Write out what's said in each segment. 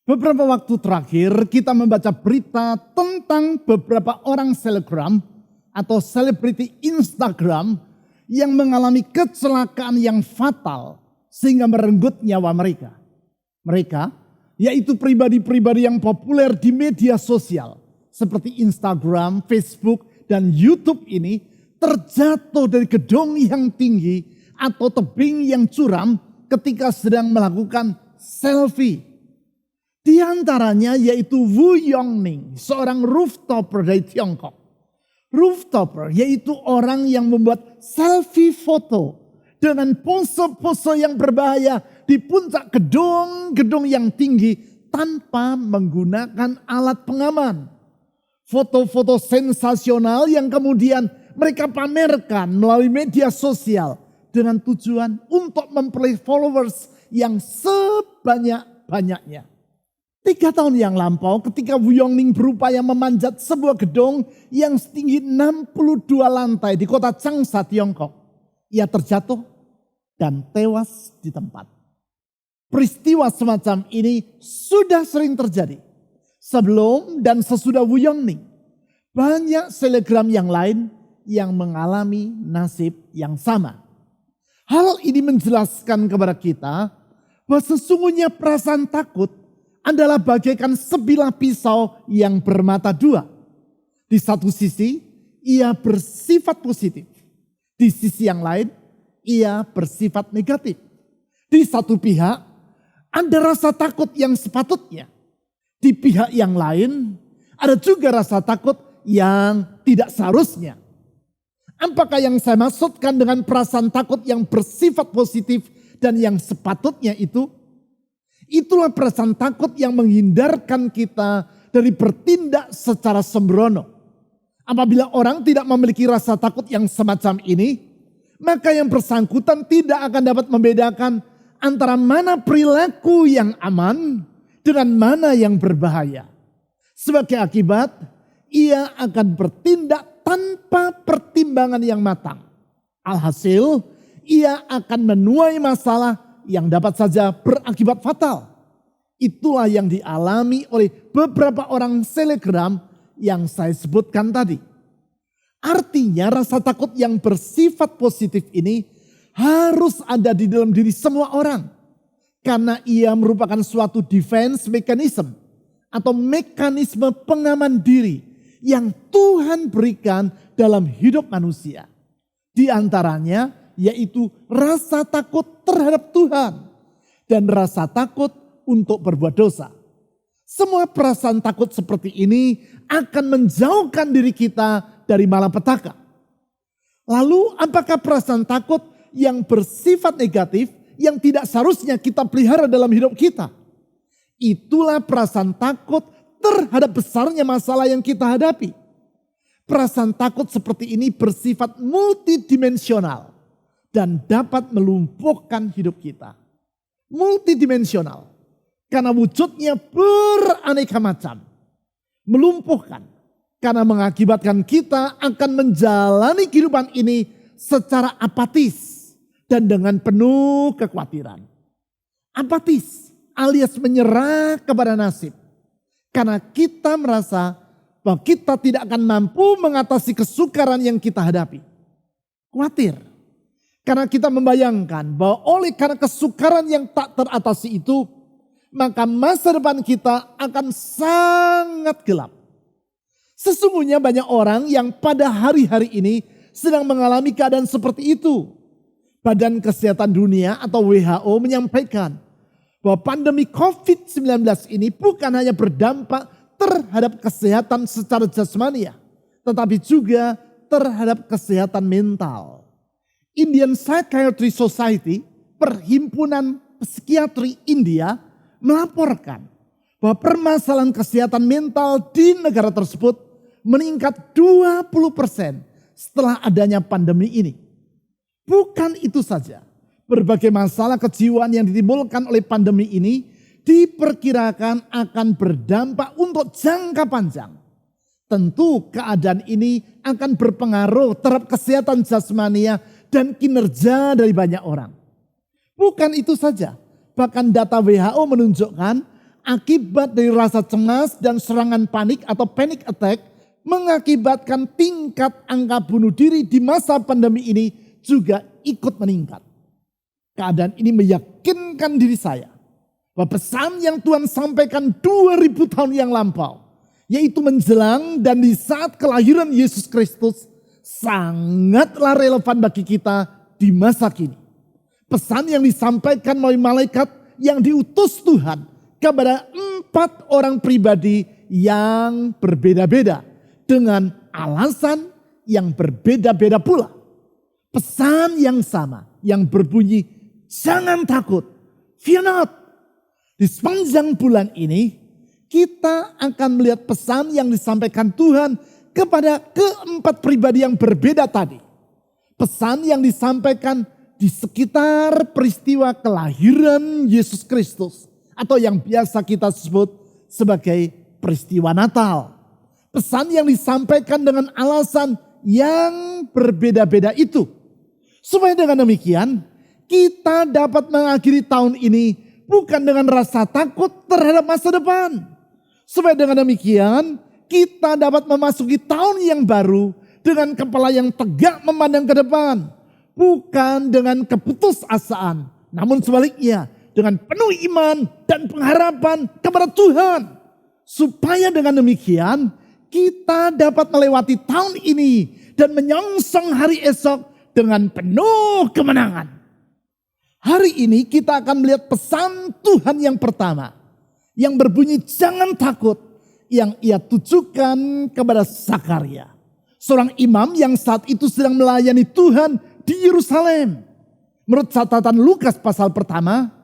Beberapa waktu terakhir kita membaca berita tentang beberapa orang selebgram atau selebriti Instagram yang mengalami kecelakaan yang fatal sehingga merenggut nyawa mereka. Mereka yaitu pribadi-pribadi yang populer di media sosial seperti Instagram, Facebook, dan YouTube ini terjatuh dari gedung yang tinggi atau tebing yang curam ketika sedang melakukan selfie. Di antaranya yaitu Wu Yongning, seorang rooftopper dari Tiongkok. Rooftopper yaitu orang yang membuat selfie foto dengan pose-pose yang berbahaya di puncak gedung-gedung yang tinggi tanpa menggunakan alat pengaman. Foto-foto sensasional yang kemudian mereka pamerkan melalui media sosial dengan tujuan untuk memperoleh followers yang sebanyak-banyaknya. 3 tahun yang lampau ketika Wu Yongning berupaya memanjat sebuah gedung yang setinggi 62 lantai di kota Changsha, Tiongkok. Ia terjatuh dan tewas di tempat. Peristiwa semacam ini sudah sering terjadi. Sebelum dan sesudah Wu Yongning, banyak selebgram yang lain yang mengalami nasib yang sama. Hal ini menjelaskan kepada kita bahwa sesungguhnya perasaan takut adalah bagaikan sebilah pisau yang bermata dua. Di satu sisi, ia bersifat positif. Di sisi yang lain, ia bersifat negatif. Di satu pihak, ada rasa takut yang sepatutnya. Di pihak yang lain, ada juga rasa takut yang tidak seharusnya. Apakah yang saya maksudkan dengan perasaan takut yang bersifat positif dan yang sepatutnya itu? Itulah perasaan takut yang menghindarkan kita dari bertindak secara sembrono. Apabila orang tidak memiliki rasa takut yang semacam ini, maka yang bersangkutan tidak akan dapat membedakan antara mana perilaku yang aman dengan mana yang berbahaya. Sebagai akibat, ia akan bertindak tanpa pertimbangan yang matang. Alhasil, ia akan menuai masalah yang dapat saja berakibat fatal. Itulah yang dialami oleh beberapa orang selebgram yang saya sebutkan tadi. Artinya rasa takut yang bersifat positif ini harus ada di dalam diri semua orang. Karena ia merupakan suatu defense mechanism atau mekanisme pengaman diri yang Tuhan berikan dalam hidup manusia. Di antaranya yaitu rasa takut terhadap Tuhan dan rasa takut untuk berbuat dosa. Semua perasaan takut seperti ini akan menjauhkan diri kita dari malapetaka. Lalu apakah perasaan takut yang bersifat negatif yang tidak seharusnya kita pelihara dalam hidup kita? Itulah perasaan takut terhadap besarnya masalah yang kita hadapi. Perasaan takut seperti ini bersifat multidimensional dan dapat melumpuhkan hidup kita. Multidimensional karena wujudnya beraneka macam. Melumpuhkan karena mengakibatkan kita akan menjalani kehidupan ini secara apatis dan dengan penuh kekhawatiran. Apatis alias menyerah kepada nasib. Karena kita merasa bahwa kita tidak akan mampu mengatasi kesukaran yang kita hadapi. Khawatir. Karena kita membayangkan bahwa oleh karena kesukaran yang tak teratasi itu, maka masa depan kita akan sangat gelap. Sesungguhnya banyak orang yang pada hari-hari ini sedang mengalami keadaan seperti itu. Badan Kesehatan Dunia atau WHO menyampaikan bahwa pandemi COVID-19 ini bukan hanya berdampak terhadap kesehatan secara jasmania, tetapi juga terhadap kesehatan mental. Indian Psychiatry Society, perhimpunan psikiatri India, melaporkan bahwa permasalahan kesehatan mental di negara tersebut meningkat 20% setelah adanya pandemi ini. Bukan itu saja, berbagai masalah kejiwaan yang ditimbulkan oleh pandemi ini diperkirakan akan berdampak untuk jangka panjang. Tentu keadaan ini akan berpengaruh terhadap kesehatan jasmania dan kinerja dari banyak orang. Bukan itu saja, bahkan data WHO menunjukkan akibat dari rasa cemas dan serangan panik atau panic attack mengakibatkan tingkat angka bunuh diri di masa pandemi ini juga ikut meningkat. Keadaan ini meyakinkan diri saya bahwa pesan yang Tuhan sampaikan 2000 tahun yang lampau, yaitu menjelang dan di saat kelahiran Yesus Kristus, sangatlah relevan bagi kita di masa kini. Pesan yang disampaikan melalui malaikat yang diutus Tuhan kepada 4 orang pribadi yang berbeda-beda dengan alasan yang berbeda-beda pula. Pesan yang sama yang berbunyi, jangan takut, fear not. Di sepanjang bulan ini kita akan melihat pesan yang disampaikan Tuhan kepada keempat pribadi yang berbeda tadi. Pesan yang disampaikan di sekitar peristiwa kelahiran Yesus Kristus atau yang biasa kita sebut sebagai peristiwa Natal. Pesan yang disampaikan dengan alasan yang berbeda-beda itu. Supaya dengan demikian kita dapat mengakhiri tahun ini bukan dengan rasa takut terhadap masa depan. Supaya dengan demikian kita dapat memasuki tahun yang baru dengan kepala yang tegak memandang ke depan. Bukan dengan keputusasaan, namun sebaliknya dengan penuh iman dan pengharapan kepada Tuhan. Supaya dengan demikian kita dapat melewati tahun ini dan menyongsong hari esok dengan penuh kemenangan. Hari ini kita akan melihat pesan Tuhan yang pertama yang berbunyi jangan takut yang ia tujukan kepada Zakaria. Seorang imam yang saat itu sedang melayani Tuhan di Yerusalem. Menurut catatan Lukas pasal pertama,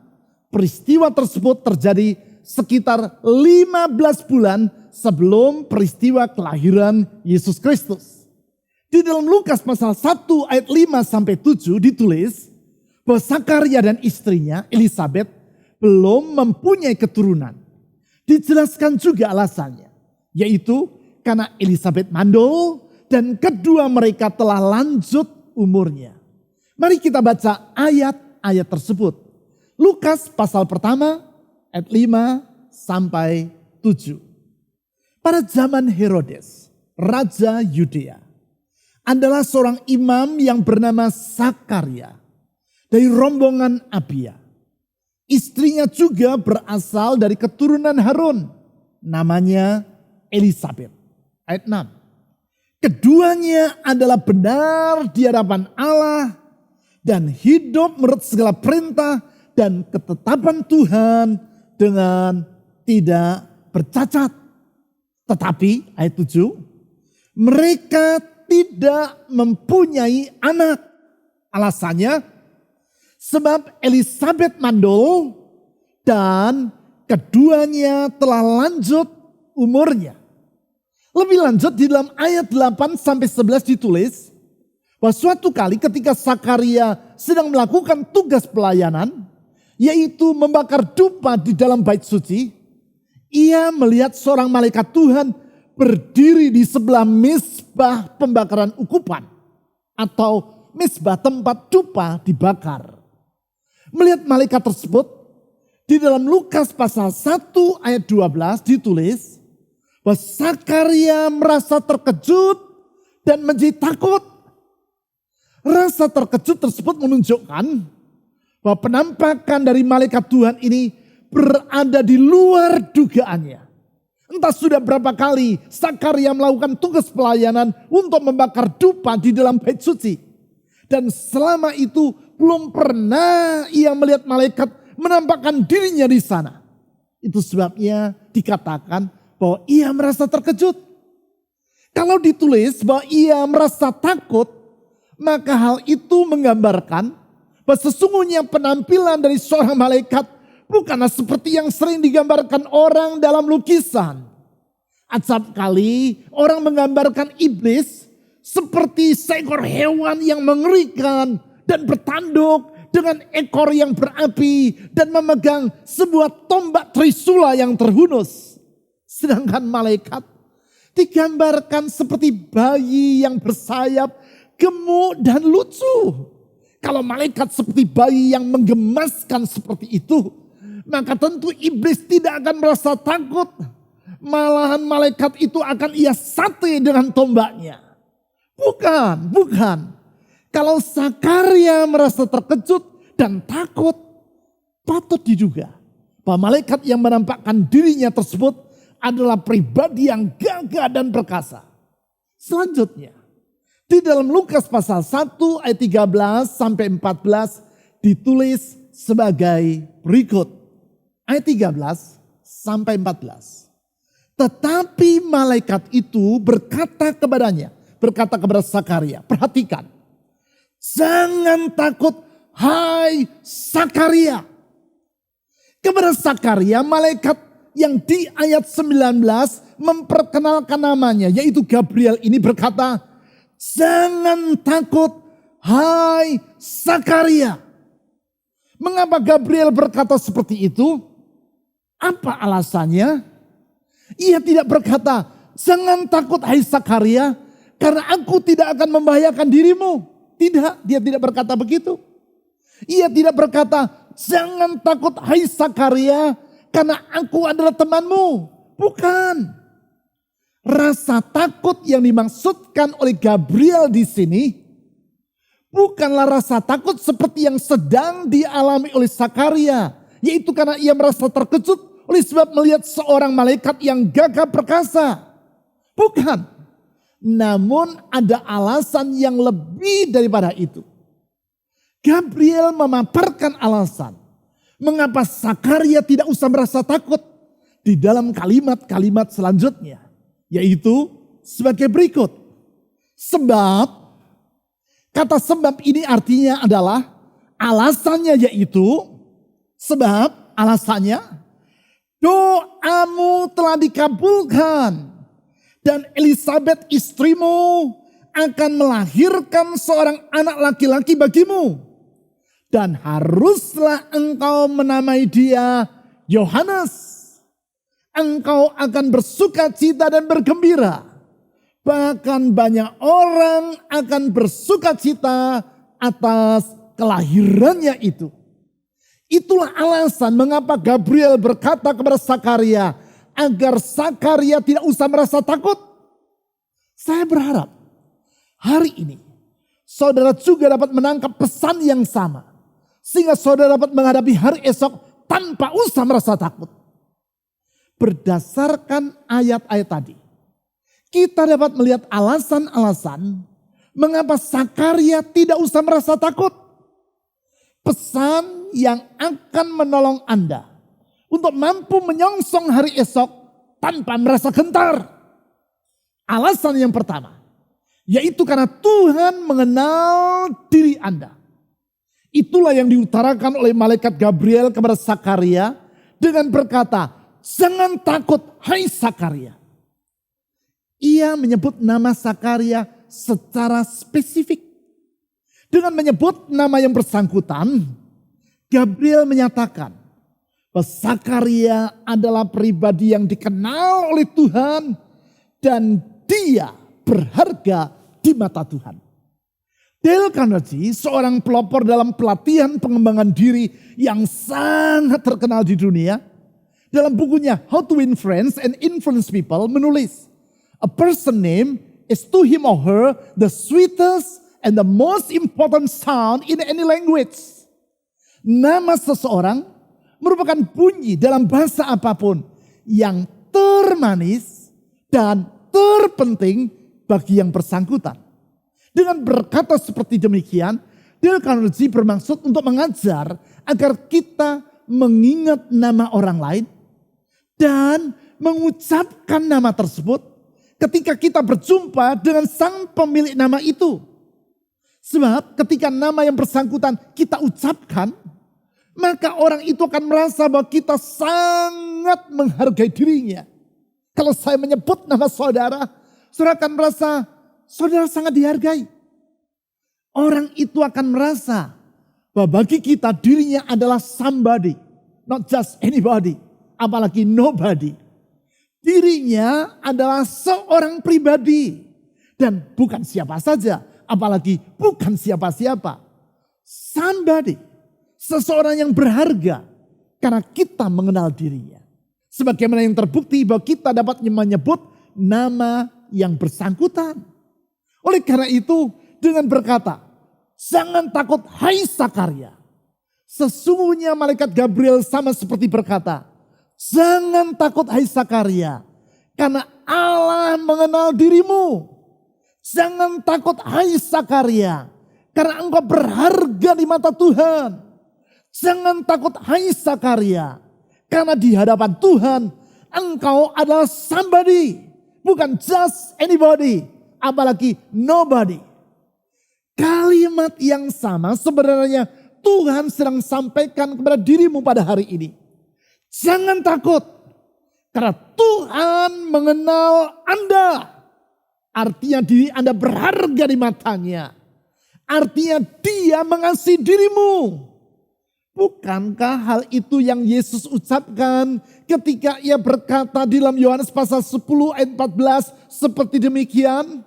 peristiwa tersebut terjadi sekitar 15 bulan sebelum peristiwa kelahiran Yesus Kristus. Di dalam Lukas pasal 1 ayat 5 sampai 7 ditulis bahwa Zakaria dan istrinya Elisabet belum mempunyai keturunan. Dijelaskan juga alasannya, yaitu karena Elisabet mandul dan kedua mereka telah lanjut umurnya. Mari kita baca ayat-ayat tersebut. Lukas pasal pertama ayat 5 sampai 7. Pada zaman Herodes, Raja Yudea, adalah seorang imam yang bernama Zakaria dari rombongan Abia. Istrinya juga berasal dari keturunan Harun, namanya Elisabet. Ayat 6. Keduanya adalah benar di hadapan Allah dan hidup menurut segala perintah dan ketetapan Tuhan dengan tidak bercacat. Tetapi ayat 7, mereka tidak mempunyai anak. Alasannya, sebab Elisabet mandul dan keduanya telah lanjut umurnya. Lebih lanjut di dalam ayat 8 sampai 11 ditulis bahwa suatu kali ketika Zakaria sedang melakukan tugas pelayanan, yaitu membakar dupa di dalam bait suci, ia melihat seorang malaikat Tuhan berdiri di sebelah mezbah pembakaran ukupan atau mezbah tempat dupa dibakar. Melihat malaikat tersebut, di dalam Lukas pasal 1 ayat 12 ditulis bahwa Zakaria merasa terkejut dan menjadi takut. Rasa terkejut tersebut menunjukkan bahwa penampakan dari malaikat Tuhan ini berada di luar dugaannya. Entah sudah berapa kali Zakaria melakukan tugas pelayanan untuk membakar dupa di dalam bait suci. Dan selama itu belum pernah ia melihat malaikat menampakkan dirinya di sana. Itu sebabnya dikatakan bahwa ia merasa terkejut. Kalau ditulis bahwa ia merasa takut, maka hal itu menggambarkan bahwa sesungguhnya penampilan dari seorang malaikat bukanlah seperti yang sering digambarkan orang dalam lukisan. Acap kali orang menggambarkan iblis seperti seekor hewan yang mengerikan dan bertanduk dengan ekor yang berapi dan memegang sebuah tombak trisula yang terhunus. Sedangkan malaikat digambarkan seperti bayi yang bersayap, gemuk dan lucu. Kalau malaikat seperti bayi yang menggemaskan seperti itu, maka tentu iblis tidak akan merasa takut. Malahan malaikat itu akan ia sate dengan tombaknya. Bukan. Kalau Zakaria merasa terkejut dan takut, patut diduga bahwa malaikat yang menampakkan dirinya tersebut adalah pribadi yang gagah dan perkasa. Selanjutnya, di dalam Lukas pasal 1 ayat 13 sampai 14 ditulis sebagai berikut. Ayat 13 sampai 14. Tetapi malaikat itu berkata kepada Zakaria, perhatikan. Jangan takut, hai Zakaria. Kepada Zakaria, malaikat yang di ayat 19 memperkenalkan namanya, yaitu Gabriel ini berkata, jangan takut, hai Zakaria. Mengapa Gabriel berkata seperti itu? Apa alasannya? Ia tidak berkata, jangan takut hai Zakaria, karena aku tidak akan membahayakan dirimu. Tidak, dia tidak berkata begitu. Ia tidak berkata, jangan takut hai Zakaria, karena aku adalah temanmu. Bukan. Rasa takut yang dimaksudkan oleh Gabriel di sini bukanlah rasa takut seperti yang sedang dialami oleh Zakaria, yaitu karena ia merasa terkejut oleh sebab melihat seorang malaikat yang gagah perkasa. Bukan. Namun ada alasan yang lebih daripada itu. Gabriel memaparkan alasan mengapa Zakaria tidak usah merasa takut di dalam kalimat-kalimat selanjutnya, yaitu sebagai berikut. Sebab, kata sebab ini artinya adalah alasannya, yaitu sebab alasannya doamu telah dikabulkan dan Elisabet istrimu akan melahirkan seorang anak laki-laki bagimu. Dan haruslah engkau menamai dia Yohanes. Engkau akan bersuka cita dan bergembira. Bahkan banyak orang akan bersuka cita atas kelahirannya itu. Itulah alasan mengapa Gabriel berkata kepada Zakaria agar Zakaria tidak usah merasa takut. Saya berharap hari ini saudara juga dapat menangkap pesan yang sama. Sehingga saudara dapat menghadapi hari esok tanpa usah merasa takut. Berdasarkan ayat-ayat tadi, kita dapat melihat alasan-alasan mengapa Zakaria tidak usah merasa takut. Pesan yang akan menolong Anda untuk mampu menyongsong hari esok tanpa merasa gentar. Alasan yang pertama, yaitu karena Tuhan mengenal diri Anda. Itulah yang diutarakan oleh malaikat Gabriel kepada Zakaria dengan berkata, jangan takut hai Zakaria. Ia menyebut nama Zakaria secara spesifik. Dengan menyebut nama yang bersangkutan, Gabriel menyatakan bahwa Zakaria adalah pribadi yang dikenal oleh Tuhan dan dia berharga di mata Tuhan. Dale Carnegie, seorang pelopor dalam pelatihan pengembangan diri yang sangat terkenal di dunia, dalam bukunya How to Win Friends and Influence People menulis, a person name is to him or her the sweetest and the most important sound in any language. Nama seseorang merupakan bunyi dalam bahasa apapun yang termanis dan terpenting bagi yang bersangkutan. Dengan berkata seperti demikian, Dale Carnegie bermaksud untuk mengajar agar kita mengingat nama orang lain dan mengucapkan nama tersebut ketika kita berjumpa dengan sang pemilik nama itu. Sebab ketika nama yang bersangkutan kita ucapkan, maka orang itu akan merasa bahwa kita sangat menghargai dirinya. Kalau saya menyebut nama saudara, saudara akan merasa saudara sangat dihargai. Orang itu akan merasa bahwa bagi kita dirinya adalah somebody, not just anybody, apalagi nobody. Dirinya adalah seorang pribadi dan bukan siapa saja, apalagi bukan siapa-siapa. Somebody, seseorang yang berharga Karena kita mengenal dirinya. Sebagaimana yang terbukti bahwa kita dapat menyebut nama yang bersangkutan. Oleh karena itu dengan berkata, jangan takut hai Sakarya. Sesungguhnya malaikat Gabriel sama seperti berkata, jangan takut hai Sakarya. Karena Allah mengenal dirimu. Jangan takut hai Sakarya. Karena engkau berharga di mata Tuhan. Jangan takut hai Sakarya. Karena di hadapan Tuhan engkau adalah somebody. Bukan just anybody. Apalagi nobody. Kalimat yang sama sebenarnya Tuhan sedang sampaikan kepada dirimu pada hari ini. Jangan takut. Karena Tuhan mengenal Anda. Artinya diri Anda berharga di matanya. Artinya dia mengasihi dirimu. Bukankah hal itu yang Yesus ucapkan ketika ia berkata di dalam Yohanes pasal 10 ayat 14 seperti demikian?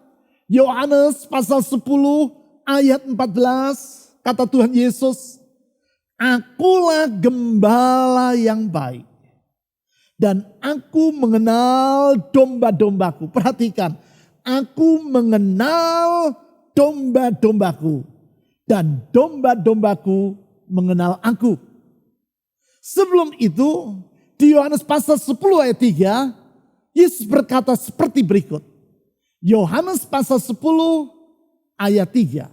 Yohanes pasal 10 ayat 14 kata Tuhan Yesus, akulah gembala yang baik dan aku mengenal domba-dombaku. Perhatikan, aku mengenal domba-dombaku dan domba-dombaku mengenal aku. Sebelum itu di Yohanes pasal 10 ayat 3 Yesus berkata seperti berikut. Yohanes pasal 10 ayat 3.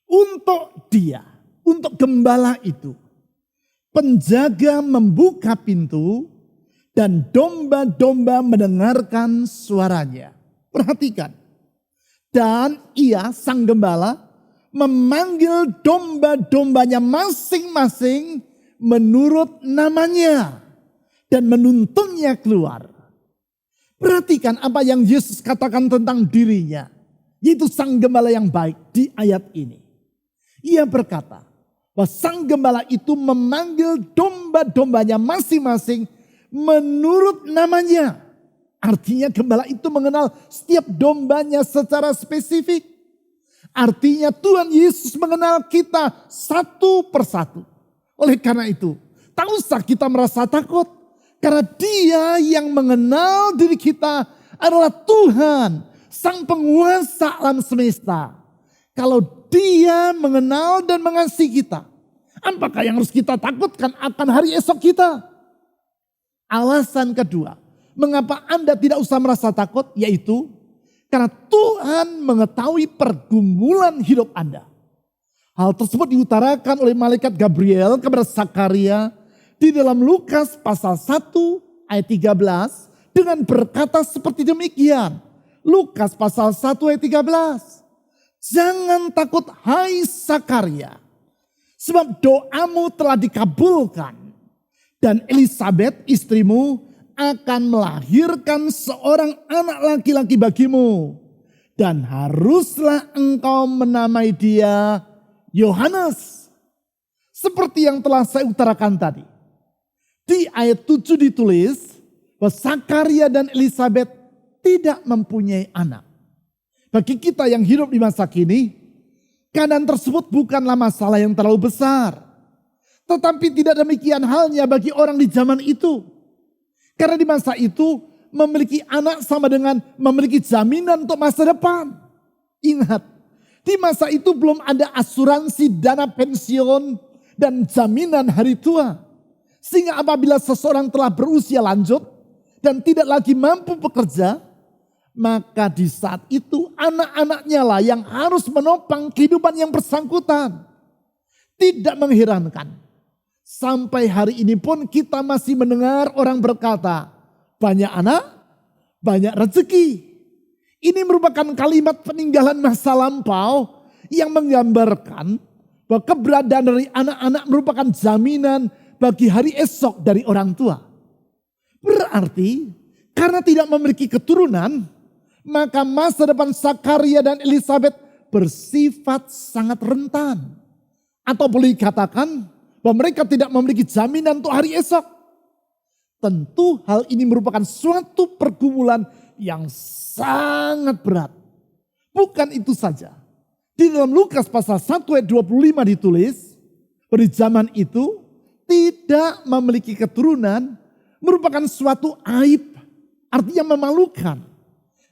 Untuk dia, untuk gembala itu, penjaga membuka pintu dan domba-domba mendengarkan suaranya. Perhatikan. Dan ia sang gembala memanggil domba-dombanya masing-masing menurut namanya dan menuntunnya keluar. Perhatikan apa yang Yesus katakan tentang dirinya, yaitu sang gembala yang baik di ayat ini. Ia berkata bahwa sang gembala itu memanggil domba-dombanya masing-masing menurut namanya. Artinya gembala itu mengenal setiap dombanya secara spesifik. Artinya Tuhan Yesus mengenal kita satu persatu. Oleh karena itu, tak usah kita merasa takut. Karena dia yang mengenal diri kita adalah Tuhan, sang penguasa alam semesta. Kalau dia mengenal dan mengasihi kita, apakah yang harus kita takutkan akan hari esok kita? Alasan kedua, mengapa Anda tidak usah merasa takut, yaitu karena Tuhan mengetahui pergumulan hidup Anda. Hal tersebut diutarakan oleh malaikat Gabriel kepada Sakarya di dalam Lukas pasal 1 ayat 13 dengan berkata seperti demikian. Lukas pasal 1 ayat 13. Jangan takut hai Sakarya, sebab doamu telah dikabulkan dan Elisabet istrimu akan melahirkan seorang anak laki-laki bagimu. Dan haruslah engkau menamai dia Yohanes. Seperti yang telah saya utarakan tadi. Di ayat 7 ditulis bahwa Sakarya dan Elisabet tidak mempunyai anak. Bagi kita yang hidup di masa kini, keadaan tersebut bukanlah masalah yang terlalu besar. Tetapi tidak demikian halnya bagi orang di zaman itu. Karena di masa itu memiliki anak sama dengan memiliki jaminan untuk masa depan. Ingat, di masa itu belum ada asuransi dana pensiun dan jaminan hari tua. Sehingga apabila seseorang telah berusia lanjut dan tidak lagi mampu bekerja, maka di saat itu anak-anaknya lah yang harus menopang kehidupan yang bersangkutan. Tidak mengherankan. Sampai hari ini pun kita masih mendengar orang berkata, banyak anak, banyak rezeki. Ini merupakan kalimat peninggalan masa lampau yang menggambarkan bahwa keberadaan dari anak-anak merupakan jaminan bagi hari esok dari orang tua. Berarti karena tidak memiliki keturunan, maka masa depan Sakarya dan Elisabet bersifat sangat rentan. Atau boleh dikatakan bahwa mereka tidak memiliki jaminan untuk hari esok. Tentu hal ini merupakan suatu pergumulan yang sangat berat. Bukan itu saja. Di dalam Lukas pasal 1 ayat 25 ditulis, pada zaman itu tidak memiliki keturunan merupakan suatu aib, artinya memalukan.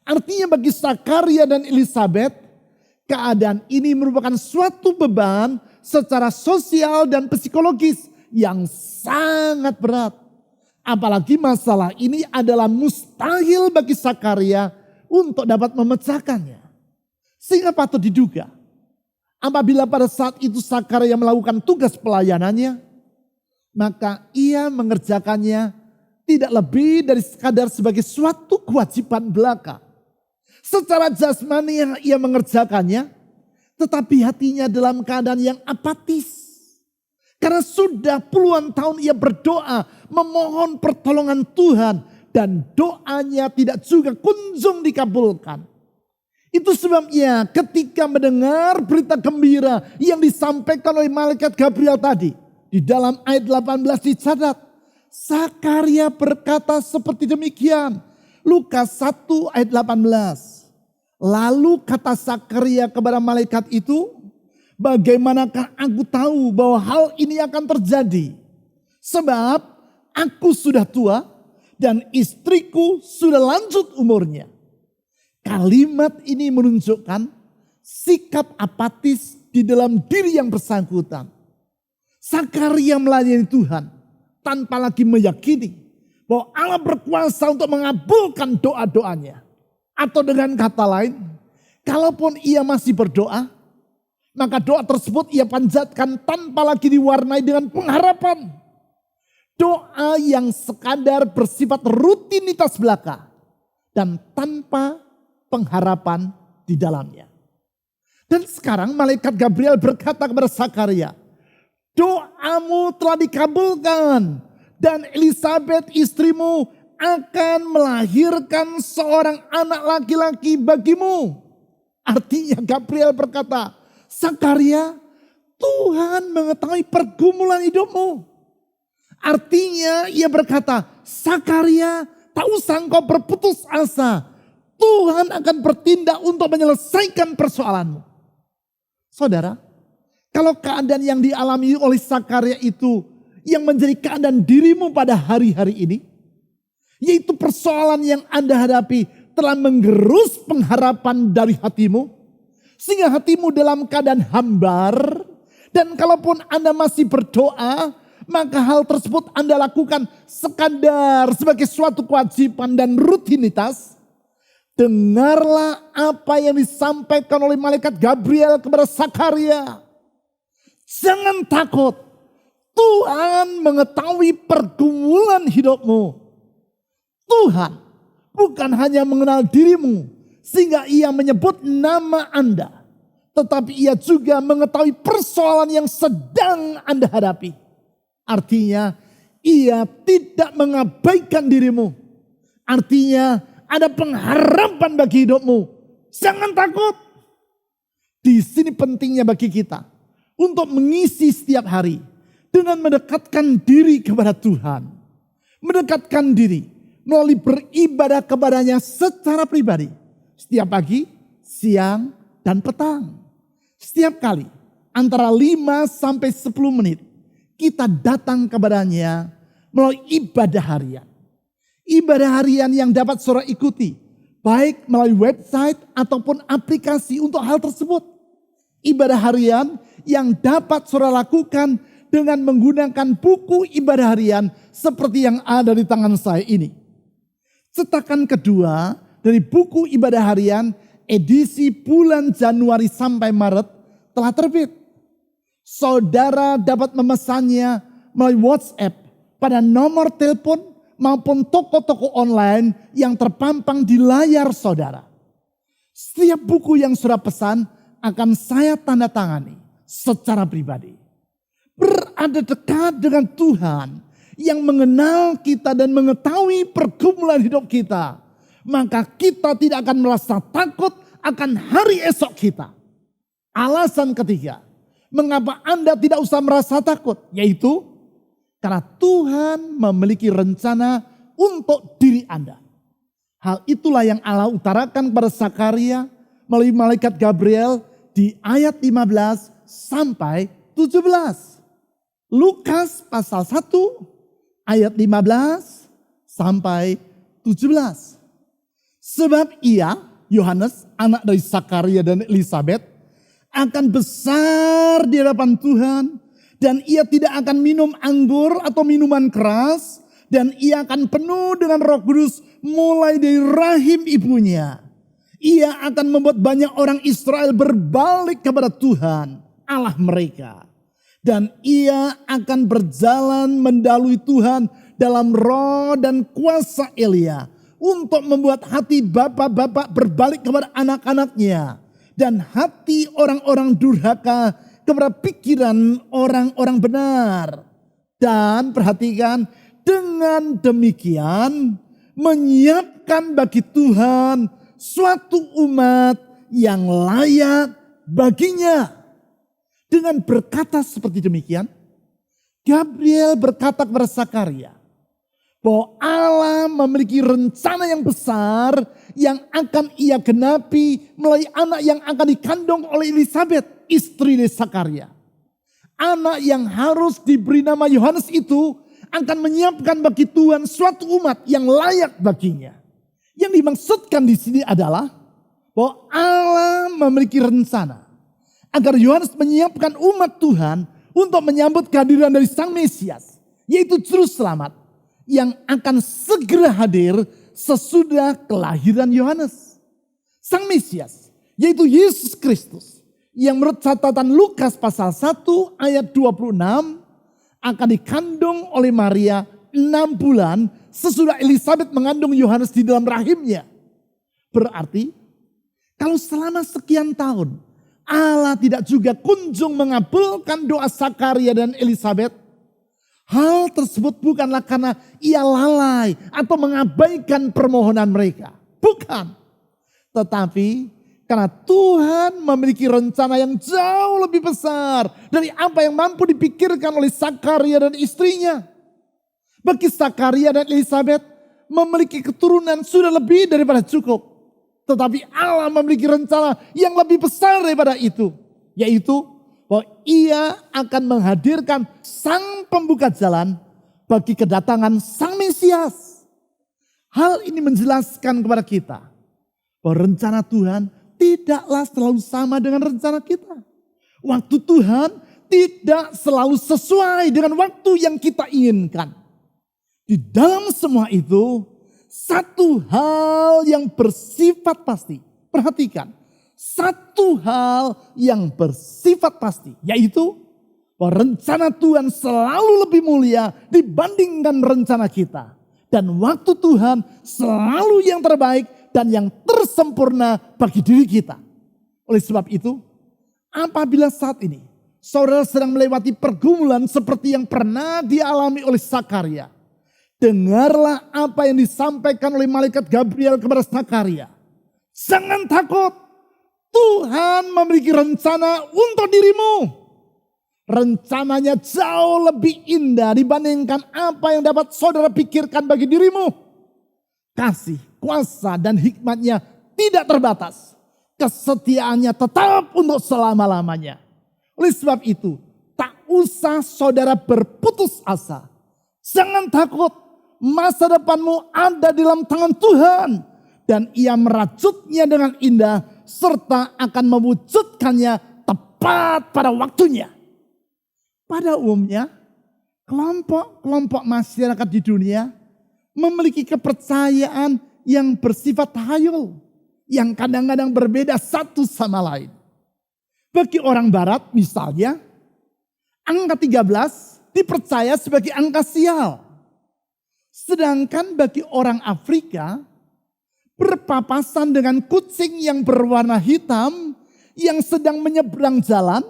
Artinya bagi Zakaria dan Elisabet, keadaan ini merupakan suatu beban secara sosial dan psikologis yang sangat berat. Apalagi masalah ini adalah mustahil bagi Zakaria untuk dapat memecahkannya. Sehingga patut diduga, apabila pada saat itu Zakaria melakukan tugas pelayanannya, maka ia mengerjakannya tidak lebih dari sekadar sebagai suatu kewajiban belaka. Secara jasmani yang ia mengerjakannya, tetapi hatinya dalam keadaan yang apatis. Karena sudah puluhan tahun ia berdoa, memohon pertolongan Tuhan, dan doanya tidak juga kunjung dikabulkan. Itu sebabnya ketika mendengar berita gembira yang disampaikan oleh malaikat Gabriel tadi, di dalam ayat 18 dicatat, Zakaria berkata seperti demikian. Lukas 1 ayat 18. Lalu kata Zakaria kepada malaikat itu, bagaimanakah aku tahu bahwa hal ini akan terjadi? Sebab aku sudah tua dan istriku sudah lanjut umurnya. Kalimat ini menunjukkan sikap apatis di dalam diri yang bersangkutan. Zakaria melayani Tuhan tanpa lagi meyakini bahwa Allah berkuasa untuk mengabulkan doa-doanya. Atau dengan kata lain, kalaupun ia masih berdoa, maka doa tersebut ia panjatkan tanpa lagi diwarnai dengan pengharapan. Doa yang sekadar bersifat rutinitas belaka dan tanpa pengharapan di dalamnya. Dan sekarang malaikat Gabriel berkata kepada Zakaria, doamu telah dikabulkan dan Elisabet istrimu akan melahirkan seorang anak laki-laki bagimu. Artinya Gabriel berkata, Zakaria, Tuhan mengetahui pergumulan hidupmu. Artinya ia berkata, Zakaria, tak usah engkau berputus asa. Tuhan akan bertindak untuk menyelesaikan persoalanmu. Saudara, kalau keadaan yang dialami oleh Zakaria itu yang menjadi keadaan dirimu pada hari-hari ini, yaitu persoalan yang Anda hadapi telah menggerus pengharapan dari hatimu, sehingga hatimu dalam keadaan hambar, dan kalaupun Anda masih berdoa, maka hal tersebut Anda lakukan sekadar sebagai suatu kewajiban dan rutinitas. Dengarlah apa yang disampaikan oleh malaikat Gabriel kepada Zakaria. Jangan takut. Tuhan mengetahui pergumulan hidupmu. Tuhan bukan hanya mengenal dirimu sehingga ia menyebut nama Anda. Tetapi ia juga mengetahui persoalan yang sedang Anda hadapi. Artinya ia tidak mengabaikan dirimu. Artinya ada pengharapan bagi hidupmu. Jangan takut. Di sini pentingnya bagi kita untuk mengisi setiap hari dengan mendekatkan diri kepada Tuhan. Mendekatkan diri melalui beribadah kepadanya secara pribadi. Setiap pagi, siang, dan petang. Setiap kali antara 5 sampai 10 menit kita datang kepadanya melalui ibadah harian. Ibadah harian yang dapat saudara ikuti, baik melalui website ataupun aplikasi untuk hal tersebut. Ibadah harian yang dapat saudara lakukan dengan menggunakan buku ibadah harian seperti yang ada di tangan saya ini. Cetakan kedua dari buku ibadah harian edisi bulan Januari sampai Maret telah terbit. Saudara dapat memesannya melalui WhatsApp pada nomor telepon maupun toko-toko online yang terpampang di layar saudara. Setiap buku yang saudara pesan akan saya tanda tangani secara pribadi. Berada dekat dengan Tuhan yang mengenal kita dan mengetahui pergumulan hidup kita, maka kita tidak akan merasa takut akan hari esok kita. Alasan ketiga, mengapa Anda tidak usah merasa takut, yaitu karena Tuhan memiliki rencana untuk diri Anda. Hal itulah yang Allah utarakan kepada Zakaria melalui malaikat Gabriel di ayat 15 sampai 17. Lukas pasal 1 ayat 15 sampai 17. Sebab ia, Yohanes, anak dari Zakaria dan Elisabet, akan besar di hadapan Tuhan, dan ia tidak akan minum anggur atau minuman keras, dan ia akan penuh dengan Roh Kudus mulai dari rahim ibunya. Ia akan membuat banyak orang Israel berbalik kepada Tuhan, Allah mereka. Dan ia akan berjalan mendahului Tuhan dalam roh dan kuasa Elia, untuk membuat hati bapak-bapak berbalik kepada anak-anaknya, dan hati orang-orang durhaka kepada pikiran orang-orang benar. Dan perhatikan, dengan demikian menyiapkan bagi Tuhan suatu umat yang layak baginya. Dengan berkata seperti demikian, Gabriel berkata kepada Zakaria bahwa Allah memiliki rencana yang besar yang akan ia genapi melalui anak yang akan dikandung oleh Elisabet, istri dari Zakaria. Anak yang harus diberi nama Yohanes itu akan menyiapkan bagi Tuhan suatu umat yang layak baginya. Yang dimaksudkan di sini adalah bahwa Allah memiliki rencana agar Yohanes menyiapkan umat Tuhan untuk menyambut kehadiran dari Sang Mesias, yaitu Juru Selamat yang akan segera hadir sesudah kelahiran Yohanes. Sang Mesias, yaitu Yesus Kristus, yang menurut catatan Lukas pasal 1 ayat 26 akan dikandung oleh Maria 6 bulan sesudah Elisabet mengandung Yohanes di dalam rahimnya. Berarti kalau selama sekian tahun Allah tidak juga kunjung mengabulkan doa Zakaria dan Elisabet, hal tersebut bukanlah karena ia lalai atau mengabaikan permohonan mereka. Bukan. Tetapi karena Tuhan memiliki rencana yang jauh lebih besar dari apa yang mampu dipikirkan oleh Zakaria dan istrinya. Bagi Zakaria dan Elisabet, memiliki keturunan sudah lebih daripada cukup. Tetapi Allah memiliki rencana yang lebih besar daripada itu. Yaitu bahwa ia akan menghadirkan sang pembuka jalan bagi kedatangan Sang Mesias. Hal ini menjelaskan kepada kita bahwa rencana Tuhan tidaklah selalu sama dengan rencana kita. Waktu Tuhan tidak selalu sesuai dengan waktu yang kita inginkan. Di dalam semua itu, satu hal yang bersifat pasti. Perhatikan, satu hal yang bersifat pasti, yaitu bahwa rencana Tuhan selalu lebih mulia dibandingkan rencana kita. Dan waktu Tuhan selalu yang terbaik dan yang tersempurna bagi diri kita. Oleh sebab itu, apabila saat ini saudara sedang melewati pergumulan seperti yang pernah dialami oleh Zakaria, dengarlah apa yang disampaikan oleh malaikat Gabriel kepada Zakaria. Jangan takut, Tuhan memiliki rencana untuk dirimu. Rencananya jauh lebih indah dibandingkan apa yang dapat saudara pikirkan bagi dirimu. Kasih, kuasa, dan hikmatnya tidak terbatas. Kesetiaannya tetap untuk selama-lamanya. Oleh sebab itu, tak usah saudara berputus asa. Jangan takut, masa depanmu ada di dalam tangan Tuhan. Dan ia merajutnya dengan indah serta akan mewujudkannya tepat pada waktunya. Pada umumnya, kelompok-kelompok masyarakat di dunia memiliki kepercayaan yang bersifat tahayul, yang kadang-kadang berbeda satu sama lain. Bagi orang barat misalnya, angka 13 dipercaya sebagai angka sial. Sedangkan bagi orang Afrika, berpapasan dengan kucing yang berwarna hitam yang sedang menyeberang jalan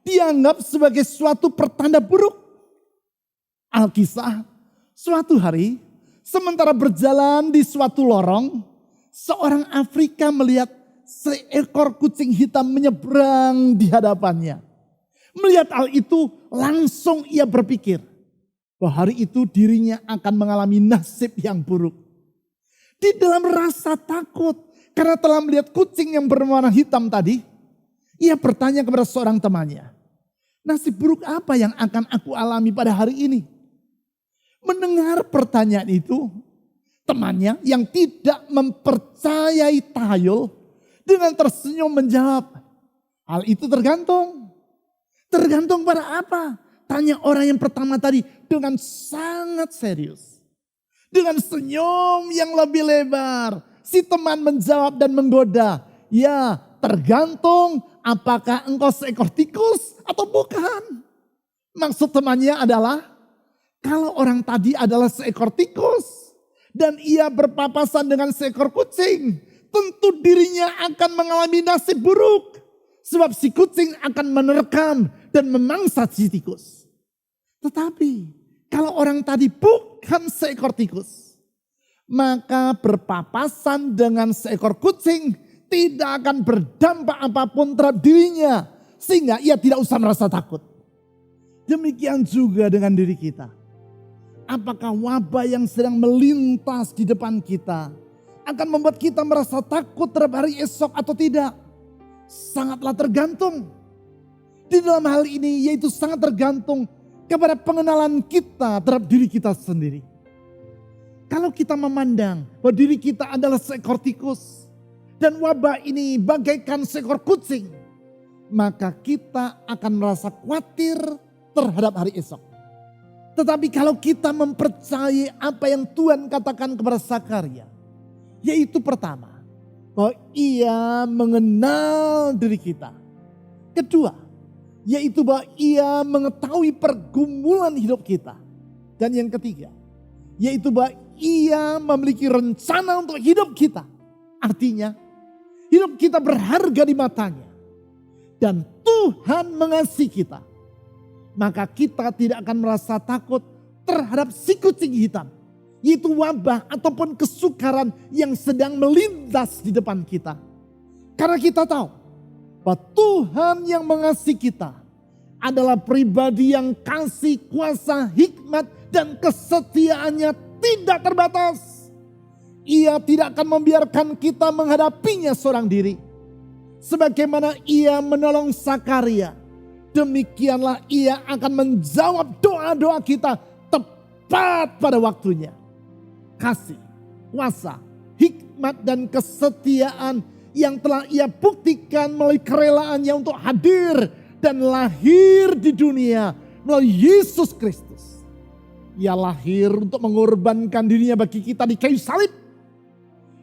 dianggap sebagai suatu pertanda buruk. Alkisah, suatu hari sementara berjalan di suatu lorong, seorang Afrika melihat seekor kucing hitam menyeberang di hadapannya. Melihat hal itu langsung ia berpikir bahwa hari itu dirinya akan mengalami nasib yang buruk. Di dalam rasa takut karena telah melihat kucing yang berwarna hitam tadi, ia bertanya kepada seorang temannya, Nasib buruk apa yang akan aku alami pada hari ini? Mendengar pertanyaan itu, temannya yang tidak mempercayai tahayul dengan tersenyum menjawab, hal itu tergantung. Tergantung pada apa? Tanya orang yang pertama tadi dengan sangat serius. Dengan senyum yang lebih lebar. Si teman menjawab dan menggoda, ya tergantung apakah engkau seekor tikus atau bukan. Maksud temannya adalah, kalau orang tadi adalah seekor tikus dan ia berpapasan dengan seekor kucing, tentu dirinya akan mengalami nasib buruk. Sebab si kucing akan menerkam dan memangsa si tikus. Tetapi kalau orang tadi bukan seekor tikus, maka berpapasan dengan seekor kucing tidak akan berdampak apapun terhadap dirinya. Sehingga ia tidak usah merasa takut. Demikian juga dengan diri kita. Apakah wabah yang sedang melintas di depan kita akan membuat kita merasa takut terhadap hari esok atau tidak? Sangatlah tergantung. Di dalam hal ini yaitu sangat tergantung kepada pengenalan kita terhadap diri kita sendiri. Kalau kita memandang bahwa diri kita adalah seekor tikus dan wabah ini bagaikan seekor kucing, maka kita akan merasa khawatir terhadap hari esok. Tetapi kalau kita mempercayai apa yang Tuhan katakan kepada Zakaria, yaitu pertama, bahwa ia mengenal diri kita. Kedua, yaitu bahwa ia mengetahui pergumulan hidup kita. Dan yang ketiga, yaitu bahwa ia memiliki rencana untuk hidup kita. Artinya, hidup kita berharga di matanya. Dan Tuhan mengasihi kita. Maka kita tidak akan merasa takut terhadap si kucing hitam. Yaitu wabah ataupun kesukaran yang sedang melintas di depan kita. Karena kita tahu bahwa Tuhan yang mengasihi kita adalah pribadi yang kasih, kuasa, hikmat dan kesetiaannya tidak terbatas. Ia tidak akan membiarkan kita menghadapinya seorang diri. Sebagaimana ia menolong Zakaria, demikianlah ia akan menjawab doa-doa kita tepat pada waktunya. Kasih, kuasa, hikmat dan kesetiaan yang telah ia buktikan melalui kerelaannya untuk hadir dan lahir di dunia melalui Yesus Kristus. Ia lahir untuk mengorbankan dirinya bagi kita di kayu salib.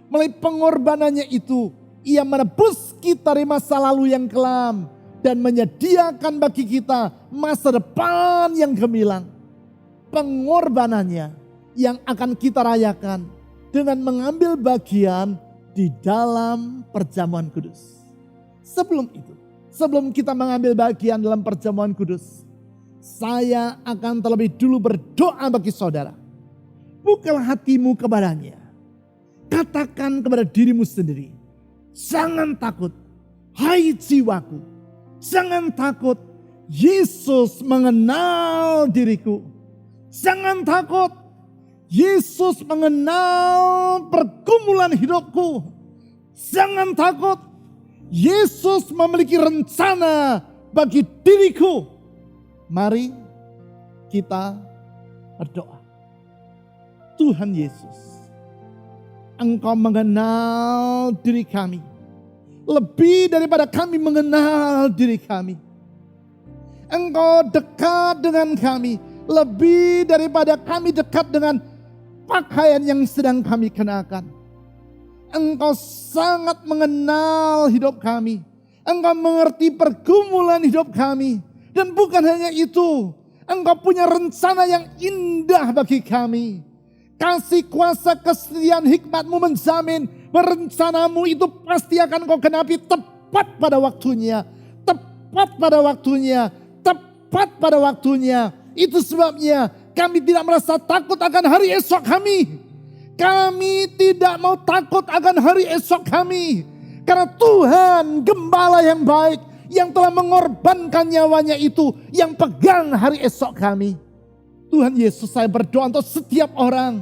Melalui pengorbanannya itu, ia menebus kita dari masa lalu yang kelam dan menyediakan bagi kita masa depan yang gemilang. Pengorbanannya yang akan kita rayakan dengan mengambil bagian di dalam perjamuan kudus. Sebelum itu, sebelum kita mengambil bagian dalam perjamuan kudus, saya akan terlebih dulu berdoa bagi saudara. Bukalah hatimu kepadanya. Katakan kepada dirimu sendiri, jangan takut, hai jiwaku. Jangan takut, Yesus mengenal diriku. Jangan takut, Yesus mengenal pergumulan hidupku. Jangan takut, Yesus memiliki rencana bagi diriku. Mari kita berdoa. Tuhan Yesus, Engkau mengenal diri kami. Lebih daripada kami mengenal diri kami. Engkau dekat dengan kami. Lebih daripada kami dekat dengan pakaian yang sedang kami kenakan. Engkau sangat mengenal hidup kami. Engkau mengerti pergumulan hidup kami. Dan bukan hanya itu. Engkau punya rencana yang indah bagi kami. Kasih, kuasa, kesetiaan, hikmat-Mu menjamin bahwa rencanamu itu pasti akan kau genapi tepat pada waktunya. Tepat pada waktunya. Tepat pada waktunya. Itu sebabnya kami tidak merasa takut akan hari esok kami. Kami tidak mau takut akan hari esok kami. Karena Tuhan gembala yang baik yang telah mengorbankan nyawanya itu yang pegang hari esok kami. Tuhan Yesus, saya berdoa untuk setiap orang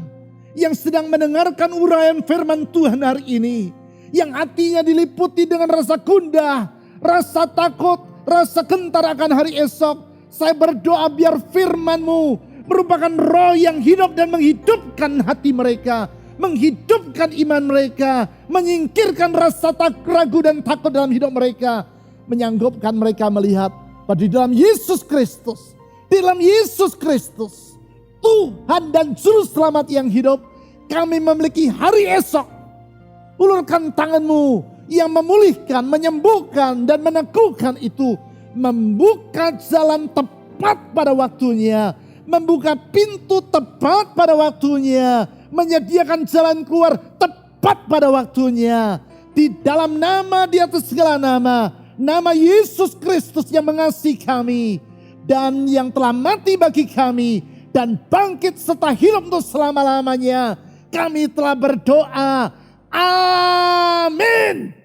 yang sedang mendengarkan uraian firman Tuhan hari ini. Yang hatinya diliputi dengan rasa gundah, rasa takut, rasa gentar akan hari esok. Saya berdoa biar firman-Mu merupakan roh yang hidup dan menghidupkan hati mereka, menghidupkan iman mereka, menyingkirkan rasa ragu dan takut dalam hidup mereka, menyanggupkan mereka melihat bahwa di dalam Yesus Kristus, Tuhan dan Juru Selamat yang hidup, kami memiliki hari esok. Ulurkan tangan-Mu yang memulihkan, menyembuhkan, dan meneguhkan itu. Membuka jalan tepat pada waktunya. Membuka pintu tepat pada waktunya. Menyediakan jalan keluar tepat pada waktunya. Di dalam nama di atas segala nama. Nama Yesus Kristus yang mengasihi kami. Dan yang telah mati bagi kami. Dan bangkit serta hidup untuk selama-lamanya. Kami telah berdoa. Amin.